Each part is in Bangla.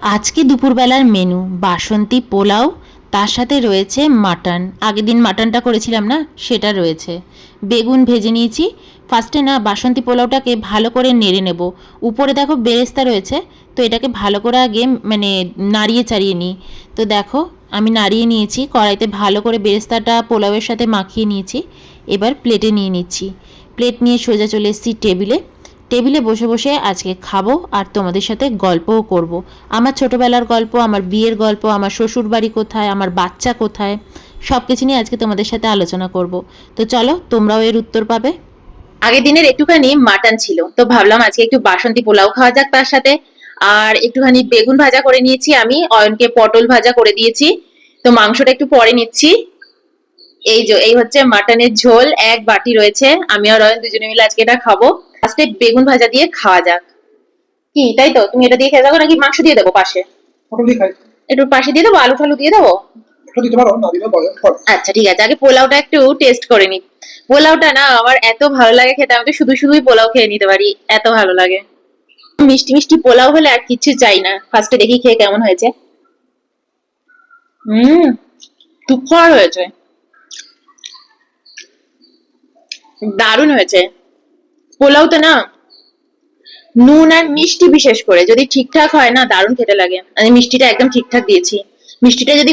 আজকে দুপুরবেলার মেনু বাসন্তী পোলাও, তার সাথে রয়েছে মাটন। আগের দিন মাটনটা করেছিলাম না, সেটা রয়েছে। বেগুন ভেজে নিয়েছি। ফার্স্টে না বাসন্তী পোলাওটাকে ভালো করে নেড়ে নেব। উপরে দেখো বেরেস্তা রয়েছে, তো এটাকে ভালো করে আগে মানে নাড়িয়ে চাড়িয়ে নিই। তো দেখো আমি নাড়িয়ে নিয়েছি, কড়াইতে ভালো করে বেরেস্তাটা পোলাওয়ের সাথে মাখিয়ে নিয়েছি। এবার প্লেটে নিয়ে নিচ্ছি। প্লেট নিয়ে সোজা চলে এসেছি টেবিলে। টেবিলে বসে বসে আজকে খাবো আর তোমাদের সাথে গল্পও করব। আমার ছোটোবেলার গল্প, আমার বিয়ের গল্প, আমার শ্বশুর বাড়ি কোথায়, আমার বাচ্চা কোথায়, সব কিছু নিয়ে আজকে তোমাদের সাথে আলোচনা করব। তো চলো তোমরাও এর উত্তর পাবে। আগের দিনের একটুখানি মাটন ছিল, তো ভাবলাম আজকে একটু বাসন্তী পোলাও খাওয়া যাক তার সাথে। আর একটুখানি বেগুন ভাজা করে নিয়েছি, আমি অয়নকে পটল ভাজা করে দিয়েছি। তো মাংসটা একটু পরে নিচ্ছি। এই হচ্ছে মাটনের ঝোল, এক বাটি রয়েছে। আমি আর অয়ন দুজনে মিলে আজকে এটা খাবো। ফার্স্টে বেগুন ভাজা দিয়ে খাওয়া যাক। কি তাই তো, তুমি এটা দিয়ে খেয়ে যাবো নাকি মাংস দিয়ে দেবো পাশে? পটল দিয়ে খাই। একটু পাশে দিয়ে দেবো, আলু টালু দিয়ে দেবো? একটু দিতে পারো, না দিলেও বলো। আচ্ছা ঠিক আছে, আগে পোলাওটা একটু টেস্ট করে নি। পোলাওটা না আমার এত ভালো লাগে খেতে, আমি তো শুধু শুধুই পোলাও খেয়ে নিতে পারি, এত ভালো লাগে। মিষ্টি মিষ্টি পোলাও হলে আর কিছু চাই না। ফার্স্টে দেখি খেয়ে কেমন হয়েছে। হুম, সুপার হয়েছে, দারুণ হয়েছে। পোলাওতে না নুন আর মিষ্টি বিশেষ করে যদি ঠিকঠাক হয় না, দারুণ খেতে লাগে। আমি মিষ্টিটা একদম ঠিকঠাক দিয়েছি। মিষ্টিটা যদি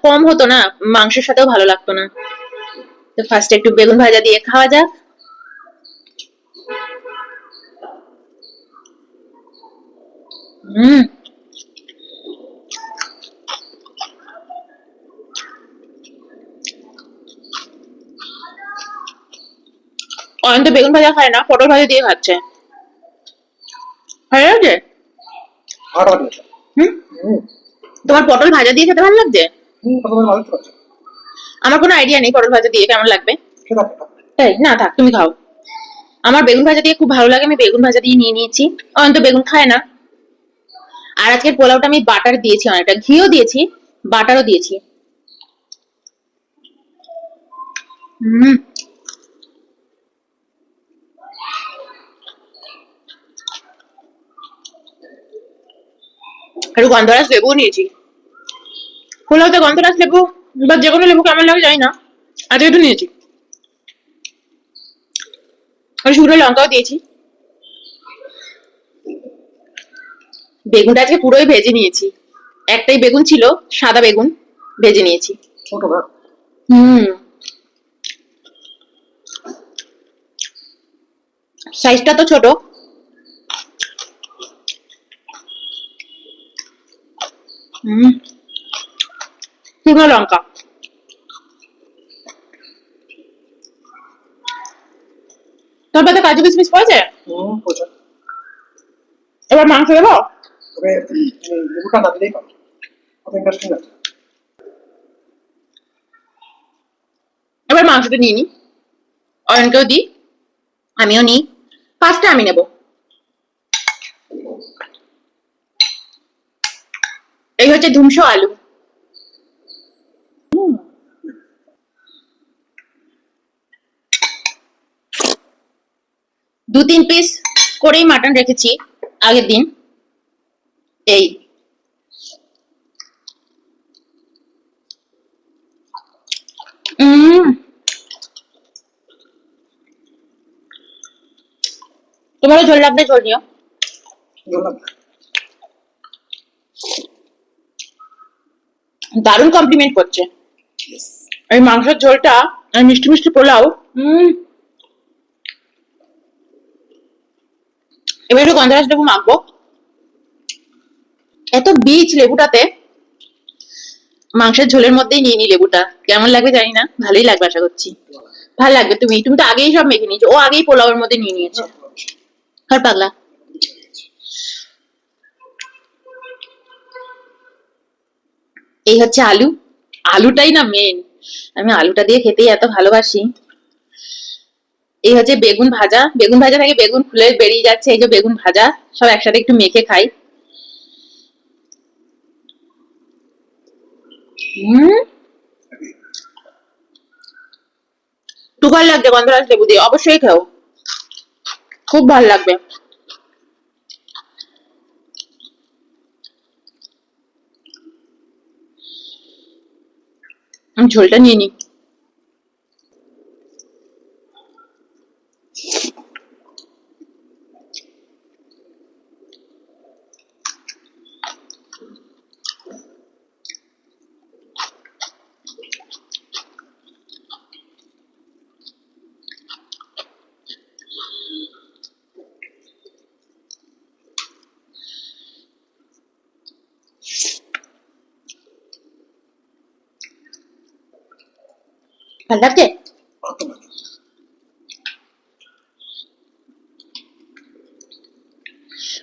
কম হতো না, মাংসের সাথেও ভালো লাগতো না। তো ফার্স্টে একটু বেগুন ভাজা দিয়ে খাওয়া যাক। হুম, অয়ন তো বেগুন ভাজা খায় না, পটল ভাজা দিয়ে খাচ্ছে। ভালো লাগছে? ভালো লাগছে। হুম, হুম। তোমার পটল ভাজা দিয়ে খেতে ভালো লাগছে? প্রথমে ভালো লাগছে। আমার কোনো আইডিয়া নেই পটল ভাজা দিয়ে কেমন লাগবে। খেতে হবে। এই না থাক, তুমি খাও। আমার বেগুন ভাজা দিয়ে খুব ভালো লাগে, আমি বেগুন ভাজা দিয়ে নিয়ে নিয়েছি। অয়ন তো বেগুন খায় না। আর আজকের পোলাওটা আমি বাটার দিয়েছি, অনেকটা ঘিও দিয়েছি, বাটারও দিয়েছি। হুম, একটু গন্ধরাজ লেবুও নিয়েছি। পোলাওতে গন্ধরাজ লেবু বা যে কোনো লেবু কেমন লাগে জানি না, আজকে একটু নিয়েছি। আর শুকনো লঙ্কাও দিয়েছি। বেগুনটা আজকে পুরোই ভেজে নিয়েছি। একটাই বেগুন ছিল, সাদা বেগুন, ভেজে নিয়েছি। ছোট না? হুম, সাইজটা তো ছোট। হুম, শুকনো লঙ্কা। তোর পাতে কাজু কিশমিশ পড়েছে। প্রচুর। এবার মাংস দেবো। তবে লেবুটা না দিলেই পারো। কত ইন্টারেস্টিং আছে। এবার মাংসটা নিয়ে নি, অয়নকেও দিই, আমিও নিই। ফার্স্টে আমি নেব। এই হচ্ছে ধুমসো আলু। দু তিন পিস করেই মাটন রেখেছি আগের দিন। এই উম তোমারও ঝোল লাগবে, ঝোল নিও। দারুণ কমপ্লিমেন্ট করছে এই মাংসের ঝোলটা আর মিষ্টি মিষ্টি পোলাও। এবার একটু গন্ধরাজ লেবু মাখবো। এত বীজ লেবুটাতে, মাংসের ঝোলের মধ্যেই নিয়ে নি লেবুটা। কেমন লাগবে জানি না, ভালোই লাগবে আশা করছি। ভালো লাগবে। তুমি তুমি তো আগেই সব মেখে নিয়েছো, ও আগেই পোলাওয়ের মধ্যে নিয়ে নিয়েছে। আর পাগলা। এই হচ্ছে আলু। আলুটাই না মেন, আমি আলুটা দিয়ে খেতেই এত ভালোবাসি। এই হচ্ছে বেগুন ভাজা, বেগুন ভাজা থেকে বেগুন খুলে বেরিয়ে যাচ্ছে, এই যে বেগুন ভাজা, সব একসাথে একটু মেখে খাই। হম, টুকার লাগবে গন্ধরাজ লেবু দিয়ে, অবশ্যই খাও, খুব ভালো লাগবে। আমি ঝোলটা নিয়ে নিই। ভালো লাগছে?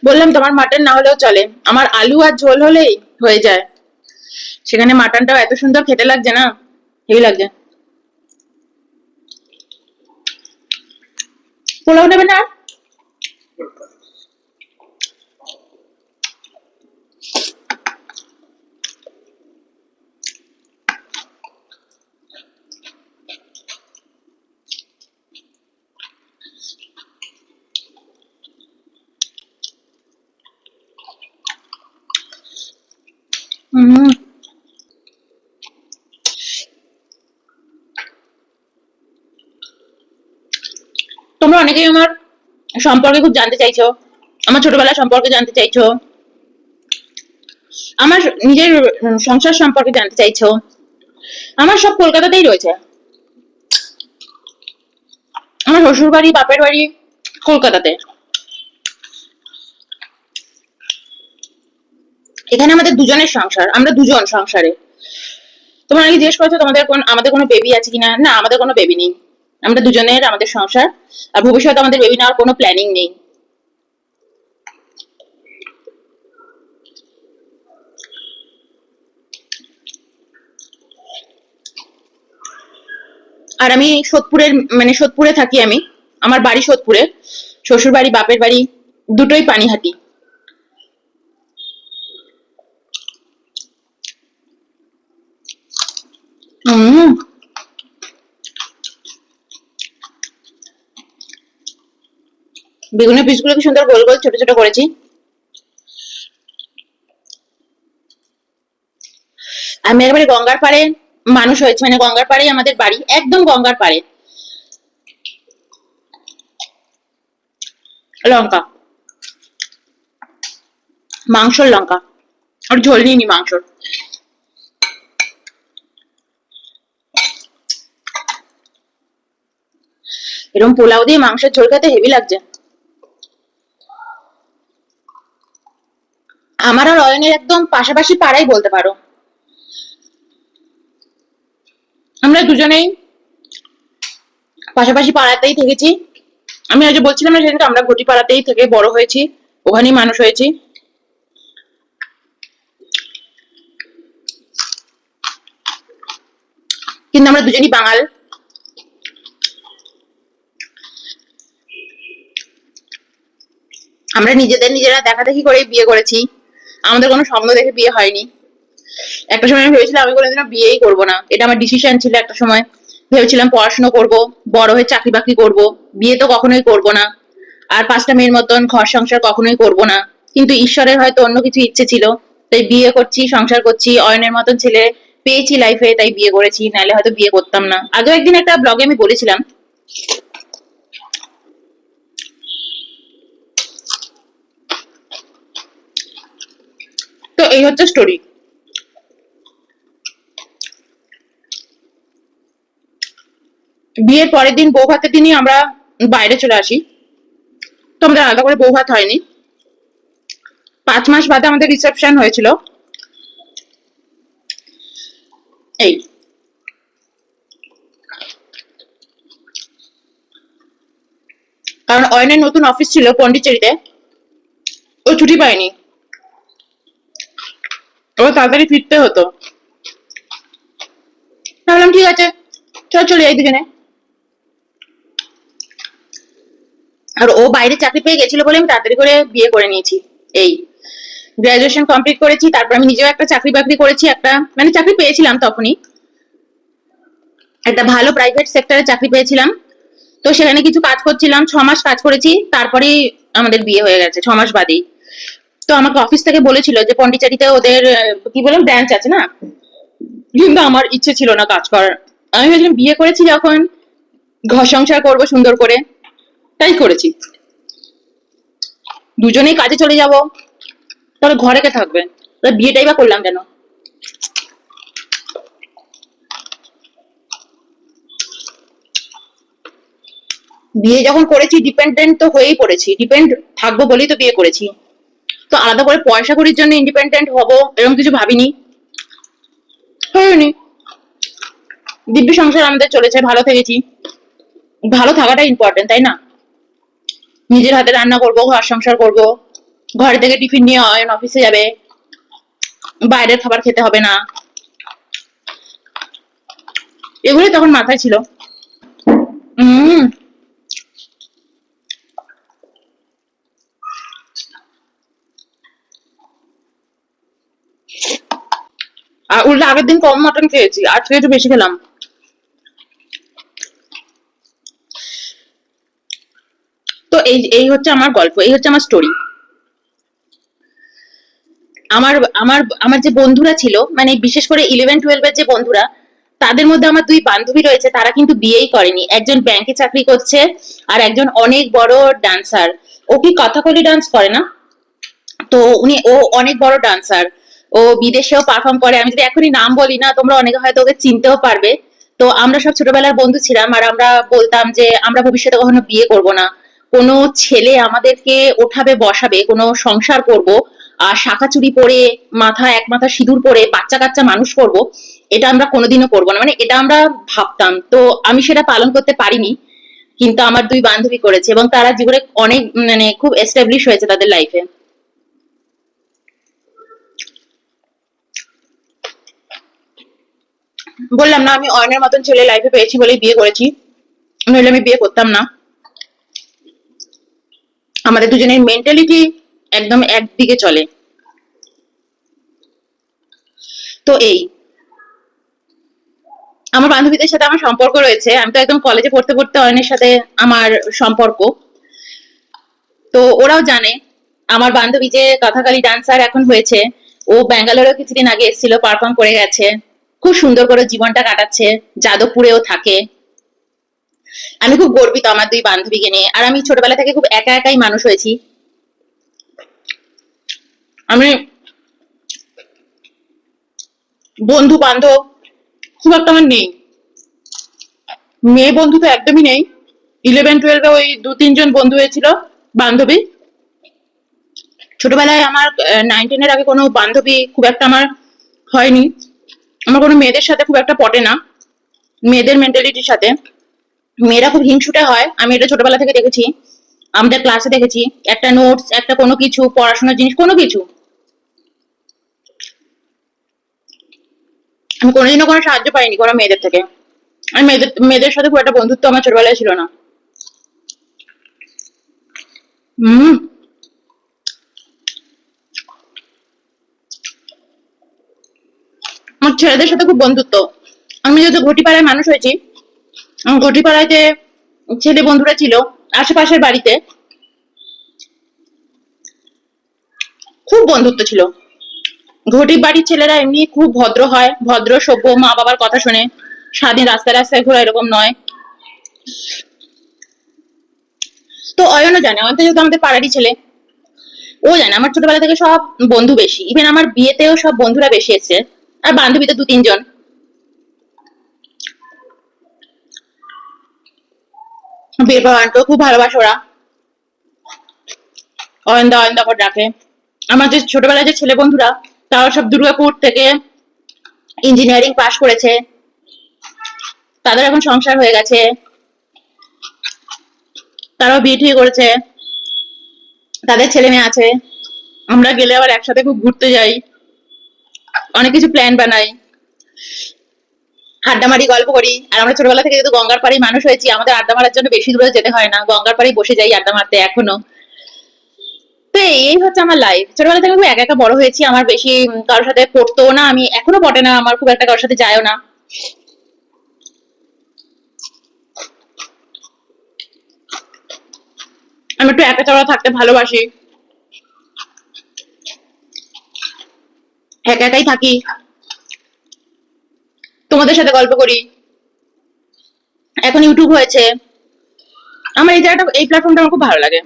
বললাম তোমার মাটন না হলেও চলে, আমার আলু আর ঝোল হলেই হয়ে যায়। সেখানে মাটনটাও এত সুন্দর খেতে লাগছে না, হেভি লাগছে। পোলাও নেবে না? হুম। তোমরা অনেকেই আমার সম্পর্কে খুব জানতে চাইছো, আমার ছোটবেলা সম্পর্কে জানতে চাইছো, আমার নিজের সংসার সম্পর্কে জানতে চাইছো। আমার সব কলকাতাতেই রয়েছে। আমার শ্বশুর বাড়ি বাপের বাড়ি কলকাতাতে। এখানে আমাদের দুজনের সংসার, আমরা দুজন সংসারে। তোমরা আগে জিজ্ঞেস করছো আমাদের কোনো বেবি আছে কিনা, না আমাদের কোনো বেবি নেই। আমরা দুজনের আমাদের সংসার, আর ভবিষ্যতে আমাদের বেবি নেওয়ার কোনো প্ল্যানিং নেই। আর আমি সোদপুরের, মানে সোদপুরে থাকি আমি, আমার বাড়ি সোদপুরে, শ্বশুর বাড়ি বাপের বাড়ি দুটোই পানিহাটি। হুম। বেগুনের পিসগুলো কি সুন্দর গোল গোল ছোট ছোট করেছি। আমি একেবারে গঙ্গার পাড়ে মানুষ হয়েছে, মানে গঙ্গার পাড়েই আমাদের বাড়ি, একদম গঙ্গার পাড়ে। লঙ্কা, মাংসর লঙ্কা, আর ঝোল নিইনি মাংসর। এরকম পোলাও দিয়ে মাংসের ঝোল খেতে হেভি লাগছে। আমার আর অয়নের একদম পাশাপাশি পাড়াই বলতে পারো। আমরা দুজনেই পাশাপাশি পাড়াতেই থেকেছি। আমি আজ বলছিলাম না সেদিনকে, আমরা ঘটি পাড়াতেই থেকে বড় হয়েছি, ওখানেই মানুষ হয়েছি। কিন্তু আমরা দুজনই বাঙাল। আমরা নিজেরা দেখাদেখি করে বিয়ে করেছি, আমাদের কোনো স্বপ্ন দেখে বিয়ে হয়নি। একটা সময় আমি ভেবেছিলাম আমি কোনোদিনও বিয়েই করবো না, এটা আমার ডিসিশন ছিল একটা সময়। ভেবেছিলাম পড়াশোনা করব, বড় হয়ে চাকরি বাকরি করব, বিয়ে তো কখনোই করব না, আর 5টা মেয়ের মতন ঘর সংসার কখনোই করব না। কিন্তু ঈশ্বরের হয়তো অন্য কিছু ইচ্ছে ছিল, তাই বিয়ে করছি, সংসার করছি, অয়নের মতন ছেলে পেয়েছি লাইফে, তাই বিয়ে করেছি, নাহলে হয়তো বিয়ে করতাম না। আগেও একদিন একটা ব্লগে আমি বলেছিলাম। তো এই হচ্ছে স্টোরি। বিয়ের পরের দিন বউ ভাতের দিনই আমরা বাইরে চলে আসি। তো আমাদের আলাদা করে বউ ভাত হয়নি, 5 মাস বাদে আমাদের রিসেপশন হয়েছিল। এই, কারণ অয়নের নতুন অফিস ছিল পন্ডিচেরিতে, ও ছুটি পায়নি, ও তাড়াতাড়ি ফিরতে হতো। ভাবলাম ঠিক আছে, চলে যাই দুজনে। আর ও বাইরে চাকরি পেয়ে গেছিল বলে আমি তাড়াতাড়ি করে বিয়ে করে নিয়েছি। এই, গ্রাজুয়েশন কমপ্লিট করেছি, তারপর আমি নিজেও একটা চাকরি বাকরি করেছি, একটা মানে চাকরি পেয়েছিলাম তখনই, একটা ভালো প্রাইভেট সেক্টরে চাকরি পেয়েছিলাম। তো সেখানে কিছু কাজ করছিলাম, 6 মাস কাজ করেছি, তারপরেই আমাদের বিয়ে হয়ে গেছে 6 মাস বাদেই। তো আমাকে অফিস থেকে বলেছিল যে পন্ডিচেরিতে ওদের কি বললাম ব্রাঞ্চ আছে না, কিন্তু আমার ইচ্ছে ছিল না কাজ করার। আমি ভেবেছিলাম বিয়ে করেছি যখন, ঘর সংসার করবো সুন্দর করে, তাই করেছি। দুজনেই কাজে চলে যাব, তবে ঘরে কে থাকবে? তাহলে বিয়েটাই বা করলাম কেন? বিয়ে যখন করেছি ডিপেন্ডেন্ট তো হয়েই পড়েছি, ডিপেন্ড থাকবো বলেই তো বিয়ে করেছি। তো আলাদা করে পয়সা কড়ির জন্য ইন্ডিপেন্ডেন্ট হব এরকম কিছু ভাবিনি, হয়নি। দিব্যি সংসার আমাদের চলেছে, ভালো থেকেছি। ভালো থাকাটা ইম্পর্টেন্ট, তাই না? নিজের হাতে রান্না করব, ঘর সংসার করব, ঘরে থেকে টিফিন নিয়ে অয়ন অফিসে যাবে, বাইরের খাবার খেতে হবে না, এগুলোই তখন মাথায় ছিল। হম। আর উল্টো আগের দিন কম মটন খেয়েছি, আজকে একটু বেশি খেলাম। তো এই এই হচ্ছে আমার গল্প, এই হচ্ছে আমার স্টোরি। আমার আমার আমার যে বন্ধুরা ছিল, মানে বিশেষ করে 11-12 এর যে বন্ধুরা, তাদের মধ্যে আমার দুই বান্ধবী রয়েছে, তারা কিন্তু বিয়েই করেনি। একজন ব্যাংকে চাকরি করছে, আর একজন অনেক বড় ডান্সার। ও কি কথাকলি ডান্স করে না? তো ও অনেক বড় ডান্সার। ও বিদেশেও পারফর্ম করে। আমি যদি এখনই নাম বলি না, তোমরা অনেকে হয়তো ওকে চিনতেও পারবে। তো আমরা সব ছোটবেলার বন্ধু ছিলাম, আর আমরা বলতাম যে আমরা ভবিষ্যতে কখনো বিয়ে করব না, কোনো ছেলে আমাদেরকে ওঠাবে বসাবে, কোনো সংসার করব, আর শাখা চুড়ি পরে, এক মাথা সিঁদুর পরে বাচ্চা কাচ্চা মানুষ করব, এটা আমরা কোনোদিনও করবো না, মানে এটা আমরা ভাবতাম। তো আমি সেটা পালন করতে পারিনি, কিন্তু আমার দুই বান্ধবী করেছে, এবং তারা জীবনে অনেক মানে খুব এস্টাবলিশ হয়েছে তাদের লাইফে। বললাম না, আমি অয়নের মতন ছেলে লাইফে পেয়েছি বলেই বিয়ে করেছি, নইলে আমি বিয়ে করতাম না। আমাদের দুজনের মেন্টালিটি একদম একদিকে চলে। তো এই আমার বান্ধবীদের সাথে আমার সম্পর্ক রয়েছে, আমি তো একদম কলেজে পড়তে পড়তে অয়নের সাথে আমার সম্পর্ক। তো ওরাও জানে। আমার বান্ধবী যে কথাকালি ডান্সার এখন হয়েছে, ও ব্যাঙ্গালোরেও কিছুদিন আগে এসেছিল, পারফর্ম করে গেছে, খুব সুন্দর করে জীবনটা কাটাচ্ছে, যাদবপুরেও থাকে। আমি খুব গর্বিত আমার দুই বান্ধবীকে নিয়ে। আর আমি ছোটবেলা থেকে খুব একা একাই মানুষ হয়েছি। আমি বন্ধু বান্ধব খুব একটা আমার নেই, মেয়ে বন্ধু তো একদমই নেই। 11-12 ওই 2-3 জন বন্ধু হয়েছিল, বান্ধবী। ছোটবেলায় আমার 9-10 এর আগে কোনো বান্ধবী খুব একটা আমার হয়নি। আমার কোনো মেয়েদের সাথে খুব একটা পটে না, মেয়েদের মেন্টালিটির সাথে। মেয়েরা খুব হিংসুটে হয়, আমি এটা ছোটবেলা থেকে দেখেছি। আমাদের ক্লাসে দেখেছি, একটা নোটস, একটা কোনো কিছু পড়াশোনার জিনিস, কোনো কিছু আমি কোনোদিনও কোনো সাহায্য পাইনি কোনো মেয়েদের থেকে। আর মেয়েদের সাথে খুব একটা বন্ধুত্ব আমার ছোটবেলায় ছিল না। হম। আমার ছেলেদের সাথে খুব বন্ধুত্ব। আমি যেহেতু ঘটিপাড়ায় মানুষ হয়েছি, আমার ঘটিপাড়ায় যে ছেলে বন্ধুরা ছিল আশেপাশের বাড়িতে, খুব বন্ধুত্ব ছিল। ঘটি বাড়ির ছেলেরা এমনি খুব ভদ্র হয়, ভদ্র সভ্য, মা বাবার কথা শুনে, স্বাধীন রাস্তায় রাস্তায় ঘোরা, এরকম নয়। তো অয়নও জানে, অয়ন তো যেহেতু আমাদের পাড়ারই ছেলে, ও জানে আমার ছোটবেলা থেকে সব বন্ধু বেশি। ইভেন আমার বিয়েতেও সব বন্ধুরা বেশি এসেছে, আর বান্ধবী তো 2-3 জন। বিয়ের পর অয়নকেও খুব ভালোবাসে ওরা, অয়নদা অয়নদা করে ডাকে। আমার যে ছোটবেলায় যে ছেলে বন্ধুরা, তারা সব দুর্গাপুর থেকে ইঞ্জিনিয়ারিং পাশ করেছে, তাদের এখন সংসার হয়ে গেছে, তারাও বিয়ে ঠিক করেছে, তাদের ছেলে মেয়ে আছে। আমরা গেলে আবার একসাথে খুব ঘুরতে যাই, অনেক কিছু প্ল্যান বানাই, আড্ডা মারি, গল্প করি। আর আমরা ছোটবেলা থেকে যেহেতু গঙ্গার পাড়ে মানুষ হয়েছি, আমাদের আড্ডা মারার জন্য বেশি দূরে যেতে হয় না, গঙ্গার পাড়ে বসে যাই আড্ডা মারতে এখনো। তো এই হচ্ছে আমার লাইফ। ছোটবেলা থেকে খুব একা একা বড় হয়েছি, আমার বেশি কারোর সাথে পড়তো না, আমি এখনো পটে না আমার খুব একটা, কারোর সাথে যায়ও না। আমি একটু একা চড়া থাকতে ভালোবাসি, একা একাই থাকি। তোমাদের সাথে গল্প করি, এখন ইউটিউব হয়েছে। আমার এই জায়গাটা, এই প্ল্যাটফর্মটা আমার খুব ভালো লাগে।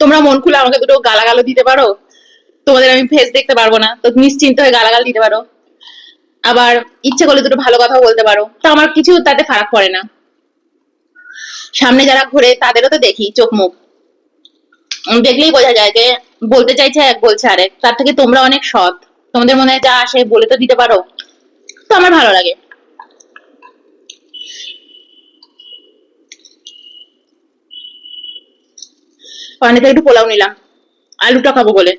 তোমরা মন খুলে আমাকে দুটো গালাগালও দিতে পারো, তোমাদের আমি ফেস দেখতে পারবো না, তো নিশ্চিন্ত হয়ে গালাগাল দিতে পারো। আবার ইচ্ছে করলে দুটো ভালো কথাও বলতে পারো, তো আমার কিছু তাতে ফারাক পড়ে না। সামনে যারা ঘুরে তাদেরও তো দেখি চোখ মুখ, দেখলেই বোঝা যায় যে বলতে চাইছে এক, বলছে আরেক। তার থেকে তোমরা অনেক সৎ, তোমাদের মনে যা আসে বলে তো দিতে পারো, তো আমার ভালো লাগে। পানিতে একটু পোলাও নিলাম, আলুটা খাবো বলে।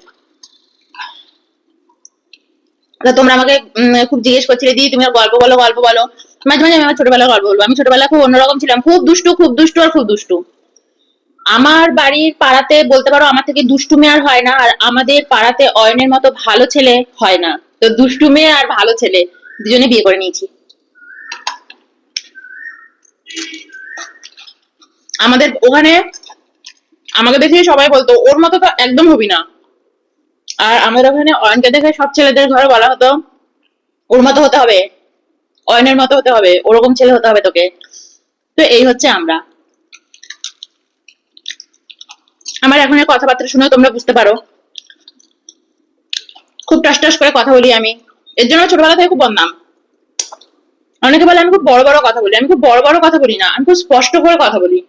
তা তোমরা আমাকে খুব জিজ্ঞেস করছিলে, দিদি তুমি গল্প বলো, গল্প বলো। মাঝে মাঝে আমি আমার ছোটবেলার গল্প বলবো। আমি ছোটবেলায় খুব অন্যরকম ছিলাম, খুব দুষ্টু, খুব দুষ্টু আর খুব দুষ্টু। আমার বাড়ির পাড়াতে বলতে পারো আমার থেকে দুষ্টু মেয়ে আর হয় না, আর আমাদের পাড়াতে অয়নের মতো ভালো ছেলে হয় না। তো দুষ্টু মেয়ে আর ভালো ছেলে দুজনে বিয়ে করে নিয়েছি। আমাদের ওখানে আমাকে দেখে সবাই বলতো ওর মতো তো একদম হবি না। আর আমাদের ওখানে অয়নকে দেখে সব ছেলেদের ঘরে বলা হতো ওর মতো হতে হবে, অয়নের মতো হতে হবে, ওরকম ছেলে হতে হবে তোকে। তো এই হচ্ছে আমরা। আমার এখন কথাবার্তা শুনে তোমরা বুঝতে পারো খুব টাস টাস করে কথা বলি আমি, এর জন্য ছোটবেলা থেকে খুব বদনাম। অনেকে বলে আমি খুব বড় বড় কথা বলি, আমি খুব বড় বড় কথা বলি না, আমি খুব স্পষ্ট করে কথা বলি,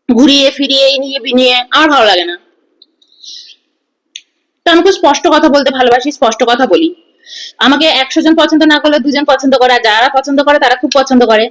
ঘুরিয়ে ফিরিয়ে এই নিয়ে বিনিয়ে আমার ভালো লাগে না। তো আমি খুব স্পষ্ট কথা বলতে ভালোবাসি, স্পষ্ট কথা বলি। আমাকে 100 জন পছন্দ না করলে 2 জন পছন্দ করে, আর যারা পছন্দ করে তারা খুব পছন্দ করে।